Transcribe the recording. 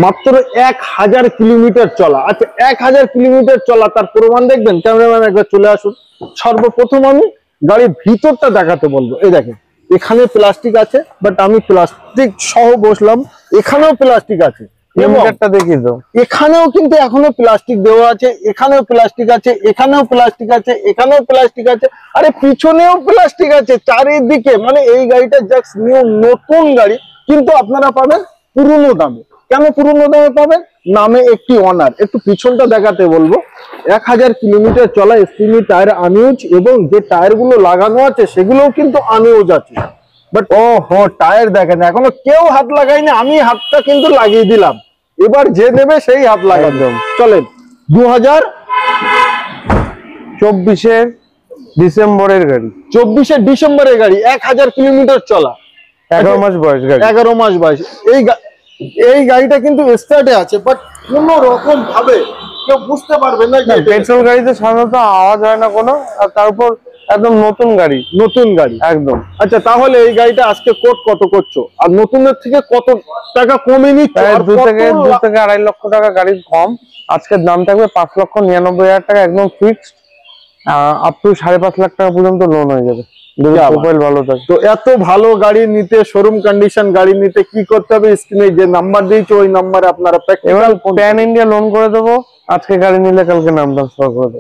মাত্র 1000 কিলোমিটার চলা। আচ্ছা 1000 কিলোমিটার চলা তার প্রমাণ দেখবেন, ক্যামেরাম্যান একবার চলে আসুন। সর্বপ্রথম আমি গাড়ির ভিতরটা দেখাতে বলবো। এই দেখেন এখানে প্লাস্টিক আছে, বাট আমি প্লাস্টিক সহ বসলাম, এখানেও প্লাস্টিক আছে। দেখি তো, এখানেও কিন্তু এখনো প্লাস্টিক দেওয়া আছে, এখানেও প্লাস্টিক আছে, এখানেও প্লাস্টিক আছে, এখানেও প্লাস্টিক আছে, আরে পিছনেও প্লাস্টিক আছে, চারিদিকে। মানে এই গাড়িটা জাস্ট নিউ নতুন গাড়ি, কিন্তু আপনারা পাবেন পুরনো দামে। কেন পুরনো দামে পাবেন? নামে একটি অনার। একটু পিছনটা দেখাতে বলবো। 1000 কিলোমিটার চলা স্টিমি টায়ার আনইউজ, এবং যে টায়ার গুলো লাগানো আছে সেগুলোও কিন্তু আনইউজ আছে। বাট টায়ার দেখেন এখনো কেউ হাত লাগায়নি, আমি হাতটা কিন্তু লাগিয়ে দিলাম। এবার যে নেবে সেই হাত লাগাবে। চলেন 2024 ডিসেম্বরের গাড়ি, 24 ডিসেম্বরের গাড়ি, 1000 কিলোমিটার চলা, 11 মাস বয়স গাড়ি, 11 মাস বয়স। এই গাড়িটা কিন্তু স্টার্টে আছে, বাট কোন রকম ভাবে কেউ বুঝতে পারবে না যে পেট্রোল গাড়িতে সাধারণত আওয়াজ হয় না কোনো, আর তারপর একদম নতুন গাড়ি, নতুন গাড়ি একদম। আচ্ছা তাহলে এই গাড়িটা আজকে কোট কত করছো, আর নতুনের থেকে কত টাকা কমে নিচ্ছে? 2 থেকে 2.5 লক্ষ টাকা গাড়ির কম। আজকের দাম থাকবে 5,99,000 টাকা, একদম ফিক্সড। আপ টু 5.5 লাখ টাকা পর্যন্ত লোন হয়ে যাবে প্রোফাইল ভালো থাকে। তো এত ভালো গাড়ি নিতে, শোরুম কন্ডিশন গাড়ি নিতে কি করতে হবে? স্ক্রিনে যে নাম্বার দিয়েছে ওই নাম্বারে আপনারা প্যান ইন্ডিয়া লোন করে দেবো। আজকে গাড়ি নিলে কালকে নাম ট্রান্সফার করে দেবো।